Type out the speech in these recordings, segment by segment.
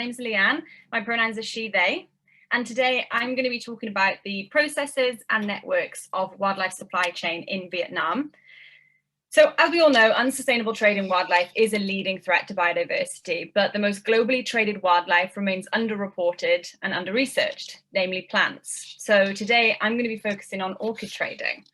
name's Leigh-Anne. My pronouns are she, they. And today I'm going to be talking about the processes and networks of wildlife supply chain in Vietnam. So as we all know, unsustainable trade in wildlife is a leading threat to biodiversity, but the most globally traded wildlife remains underreported and under-researched, namely plants. So today I'm going to be focusing on orchid trading.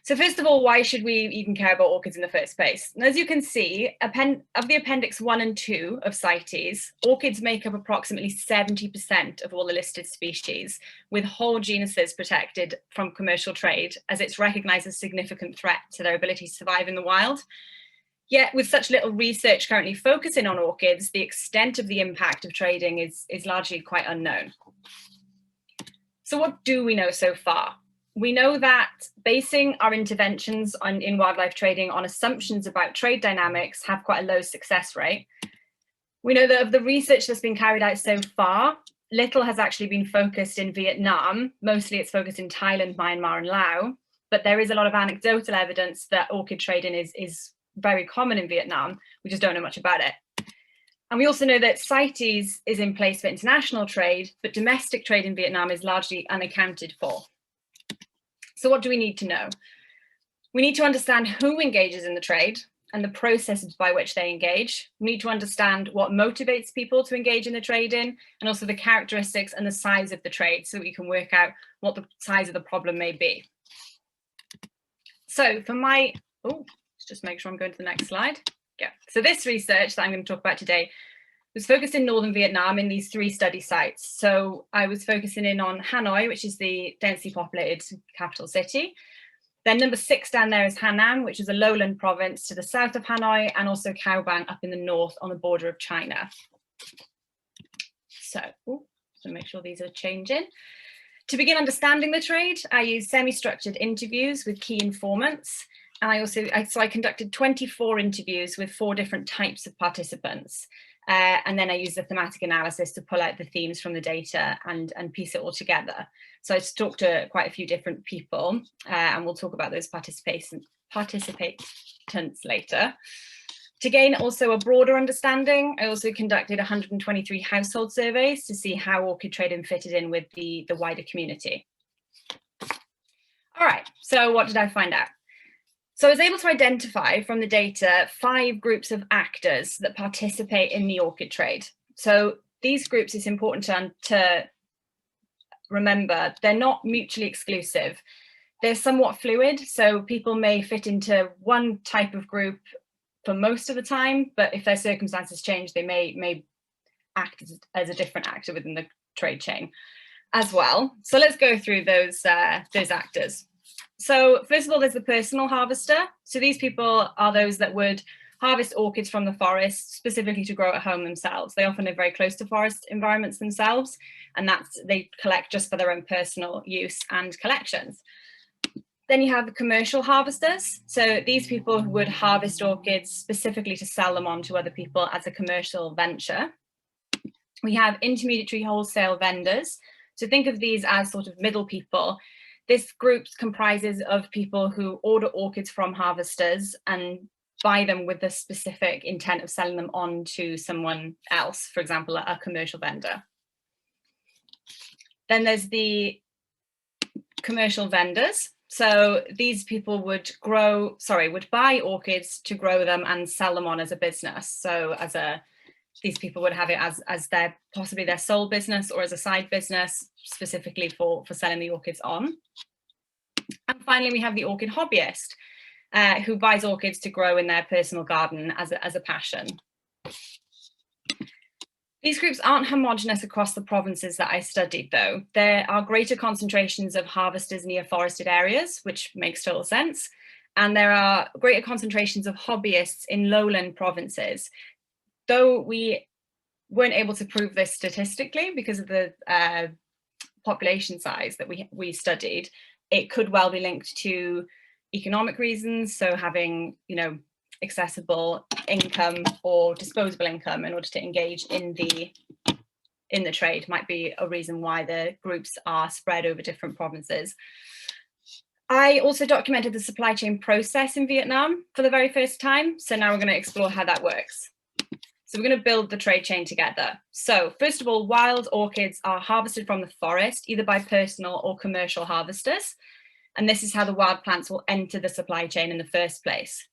So first of all, why should we even care about orchids in the first place? And as you can see, of the Appendix 1 and 2 of CITES, orchids make up approximately 70% of all the listed species, with whole genuses protected from commercial trade, as it's recognised as a significant threat to their ability to survive in the wild. Yet, with such little research currently focusing on orchids, the extent of the impact of trading is largely quite unknown. So what do we know so far? We know that basing our interventions in wildlife trading on assumptions about trade dynamics have quite a low success rate. We know that of the research that's been carried out so far, little has actually been focused in Vietnam. Mostly it's focused in Thailand, Myanmar and Laos, but there is a lot of anecdotal evidence that orchid trading is very common in Vietnam. We just don't know much about it. And we also know that CITES is in place for international trade, but domestic trade in Vietnam is largely unaccounted for. So what do we need to know? We need to understand who engages in the trade and the processes by which they engage. We need to understand what motivates people to engage in the trading, and also the characteristics and the size of the trade, so we can work out what the size of the problem may be. So for my, let's just make sure I'm going to the next slide. Yeah. So this research that I'm going to talk about today was focused in northern Vietnam in these 3 study sites. So I was focusing in on Hanoi, which is the densely populated capital city. Then number 6 down there is Hanam, which is a lowland province to the south of Hanoi, and also Cao Bang up in the north on the border of China. So, so make sure these are changing. To begin understanding the trade, I used semi-structured interviews with key informants. And I conducted 24 interviews with 4 different types of participants. And then I used the thematic analysis to pull out the themes from the data and piece it all together. So I talked to quite a few different people, and we'll talk about those participants later. To gain also a broader understanding, I also conducted 123 household surveys to see how orchid trading fitted in with the wider community. All right, so what did I find out? So I was able to identify from the data 5 groups of actors that participate in the orchid trade. So these groups, it's important to remember, they're not mutually exclusive. They're somewhat fluid, so people may fit into one type of group for most of the time, but if their circumstances change, they may act as a different actor within the trade chain as well. So let's go through those actors. So first of all, there's the personal harvester. So these people are those that would harvest orchids from the forest specifically to grow at home themselves. They often live very close to forest environments themselves, and they collect just for their own personal use and collections. Then you have the commercial harvesters. So these people would harvest orchids specifically to sell them on to other people as a commercial venture. We have intermediary wholesale vendors. So think of these as sort of middle people. This group comprises of people who order orchids from harvesters and buy them with the specific intent of selling them on to someone else, for example, a commercial vendor. Then there's the commercial vendors. So these people would buy orchids to grow them and sell them on as a business. So these people would have it as possibly their sole business or as a side business, specifically for selling the orchids on. And finally, we have the orchid hobbyist, who buys orchids to grow in their personal garden as a passion. These groups aren't homogenous across the provinces that I studied, though. There are greater concentrations of harvesters near forested areas, which makes total sense. And there are greater concentrations of hobbyists in lowland provinces. Though we weren't able to prove this statistically because of the population size that we studied, it could well be linked to economic reasons. So having, accessible income or disposable income in order to engage in the trade might be a reason why the groups are spread over different provinces. I also documented the supply chain process in Vietnam for the very first time. So now we're going to explore how that works. So we're going to build the trade chain together. So first of all, wild orchids are harvested from the forest, either by personal or commercial harvesters. And this is how the wild plants will enter the supply chain in the first place.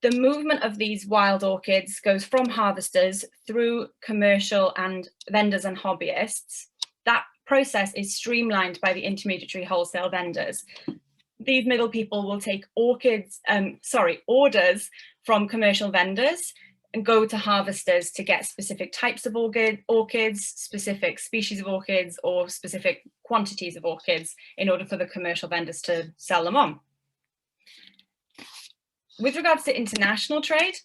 The movement of these wild orchids goes from harvesters through commercial and vendors and hobbyists. That process is streamlined by the intermediary wholesale vendors. These middle people will take orders from commercial vendors and go to harvesters to get specific types of orchids, specific species of orchids, or specific quantities of orchids in order for the commercial vendors to sell them on. With regards to international trade,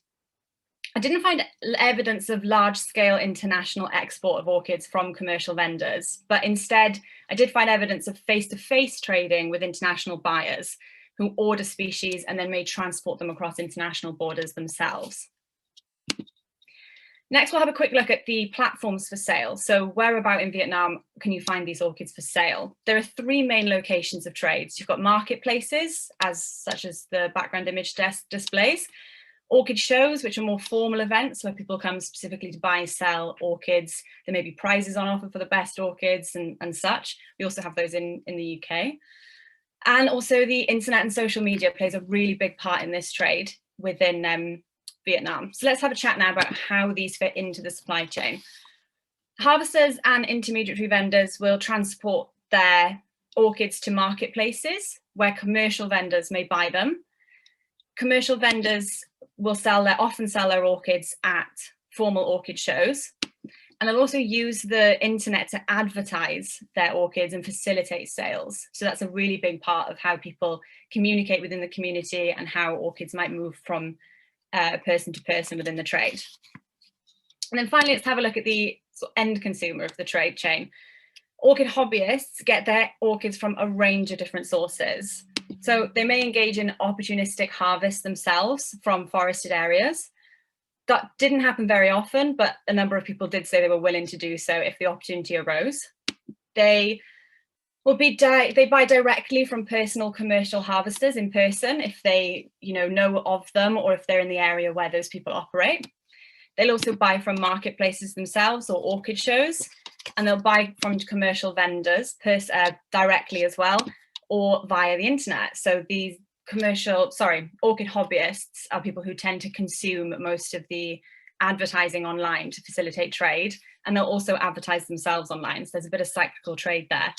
I didn't find evidence of large-scale international export of orchids from commercial vendors, but instead I did find evidence of face-to-face trading with international buyers who order species and then may transport them across international borders themselves. Next, we'll have a quick look at the platforms for sale. So whereabout in Vietnam can you find these orchids for sale? There are three main locations of trades. You've got marketplaces, such as the background image displays, orchid shows, which are more formal events where people come specifically to buy and sell orchids. There may be prizes on offer for the best orchids and such. We also have those in the UK. And also the internet and social media plays a really big part in this trade within Vietnam. So let's have a chat now about how these fit into the supply chain. Harvesters and intermediary vendors will transport their orchids to marketplaces where commercial vendors may buy them. Commercial vendors will often sell their orchids at formal orchid shows, and they'll also use the internet to advertise their orchids and facilitate sales. So that's a really big part of how people communicate within the community and how orchids might move from person to person within the trade. And then finally, let's have a look at the end consumer of the trade chain. Orchid hobbyists get their orchids from a range of different sources. So they may engage in opportunistic harvests themselves from forested areas. That didn't happen very often, but a number of people did say they were willing to do so if the opportunity arose. They buy directly from personal commercial harvesters in person if they know of them or if they're in the area where those people operate. They'll also buy from marketplaces themselves or orchid shows, and they'll buy from commercial vendors directly as well, or via the internet. So these orchid hobbyists are people who tend to consume most of the advertising online to facilitate trade, and they'll also advertise themselves online. So there's a bit of cyclical trade there.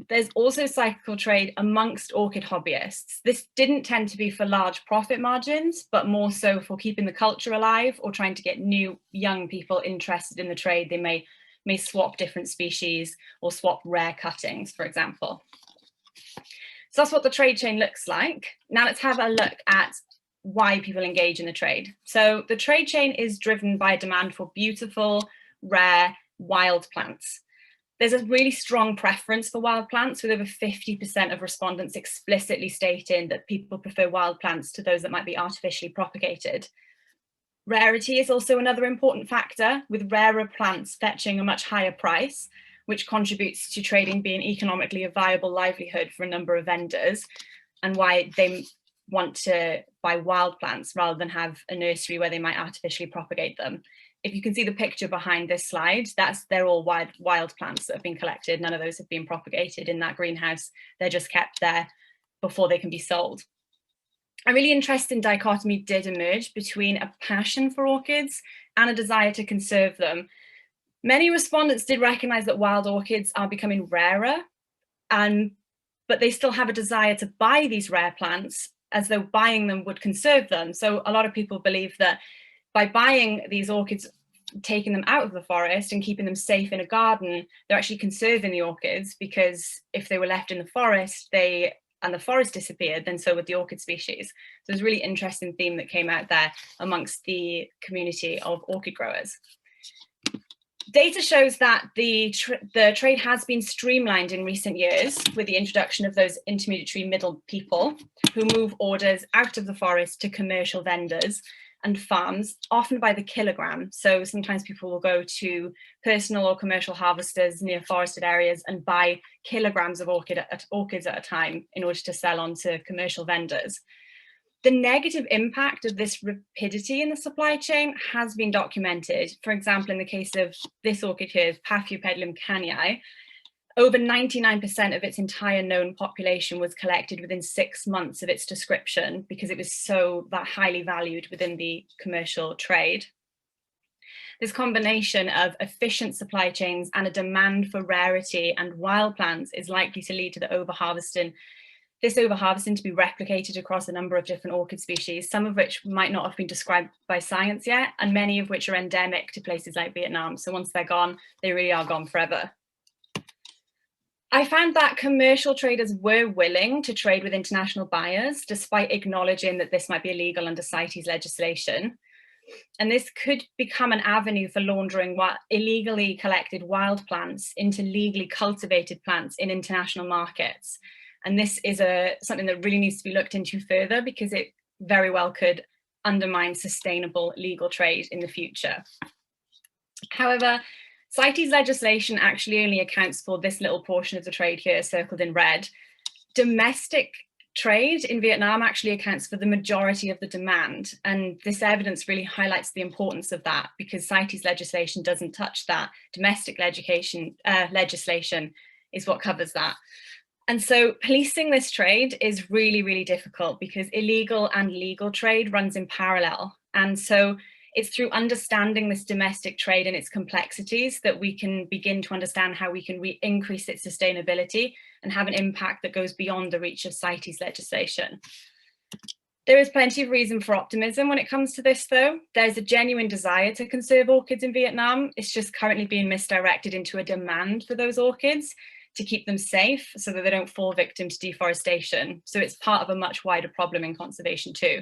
There's also cyclical trade amongst orchid hobbyists. This didn't tend to be for large profit margins, but more so for keeping the culture alive or trying to get new young people interested in the trade. They may swap different species or swap rare cuttings, for example. So that's what the trade chain looks like. Now let's have a look at why people engage in the trade. So the trade chain is driven by a demand for beautiful, rare, wild plants. There's a really strong preference for wild plants, with over 50% of respondents explicitly stating that people prefer wild plants to those that might be artificially propagated. Rarity is also another important factor, with rarer plants fetching a much higher price, which contributes to trading being economically a viable livelihood for a number of vendors, and why they want to buy wild plants rather than have a nursery where they might artificially propagate them. If you can see the picture behind this slide, they're all wild plants that have been collected. None of those have been propagated in that greenhouse. They're just kept there before they can be sold. A really interesting dichotomy did emerge between a passion for orchids and a desire to conserve them. Many respondents did recognise that wild orchids are becoming rarer, but they still have a desire to buy these rare plants as though buying them would conserve them. So a lot of people believe that by buying these orchids, taking them out of the forest and keeping them safe in a garden, they're actually conserving the orchids, because if they were left in the forest and the forest disappeared, then so would the orchid species. So there's a really interesting theme that came out there amongst the community of orchid growers. Data shows that the trade has been streamlined in recent years with the introduction of those intermediary middle people who move orders out of the forest to commercial vendors and farms, often by the kilogram. So sometimes people will go to personal or commercial harvesters near forested areas and buy kilograms of orchids at a time in order to sell on to commercial vendors. The negative impact of this rapidity in the supply chain has been documented. For example, in the case of this orchid here, Paphiopedilum canii, over 99% of its entire known population was collected within 6 months of its description because it was so that highly valued within the commercial trade. This combination of efficient supply chains and a demand for rarity and wild plants is likely to lead to the overharvesting to be replicated across a number of different orchid species, some of which might not have been described by science yet, and many of which are endemic to places like Vietnam. So once they're gone, they really are gone forever. I found that commercial traders were willing to trade with international buyers, despite acknowledging that this might be illegal under CITES legislation. And this could become an avenue for laundering illegally collected wild plants into legally cultivated plants in international markets. And this is something that really needs to be looked into further, because it very well could undermine sustainable legal trade in the future. However, CITES legislation actually only accounts for this little portion of the trade here circled in red. Domestic trade in Vietnam actually accounts for the majority of the demand. And this evidence really highlights the importance of that, because CITES legislation doesn't touch that. Domestic legislation is what covers that. And so policing this trade is really, really difficult, because illegal and legal trade runs in parallel. And so it's through understanding this domestic trade and its complexities that we can begin to understand how we can increase its sustainability and have an impact that goes beyond the reach of CITES legislation. There is plenty of reason for optimism when it comes to this, though. There's a genuine desire to conserve orchids in Vietnam. It's just currently being misdirected into a demand for those orchids to keep them safe so that they don't fall victim to deforestation. So it's part of a much wider problem in conservation too.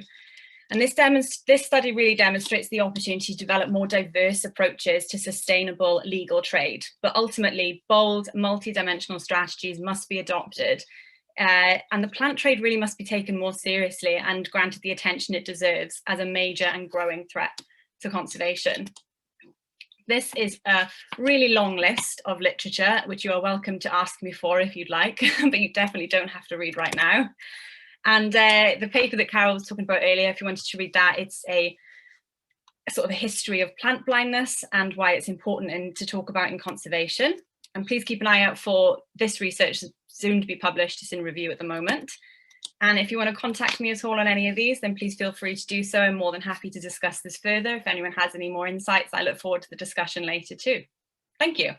And this study really demonstrates the opportunity to develop more diverse approaches to sustainable legal trade. But ultimately, bold, multi-dimensional strategies must be adopted. And the plant trade really must be taken more seriously and granted the attention it deserves as a major and growing threat to conservation. This is a really long list of literature, which you are welcome to ask me for if you'd like, but you definitely don't have to read right now. And the paper that Carol was talking about earlier, if you wanted to read that, it's a sort of a history of plant blindness and why it's important to talk about in conservation. And please keep an eye out for this research soon to be published. It's in review at the moment. And if you want to contact me at all on any of these, then please feel free to do so. I'm more than happy to discuss this further. If anyone has any more insights, I look forward to the discussion later too. Thank you.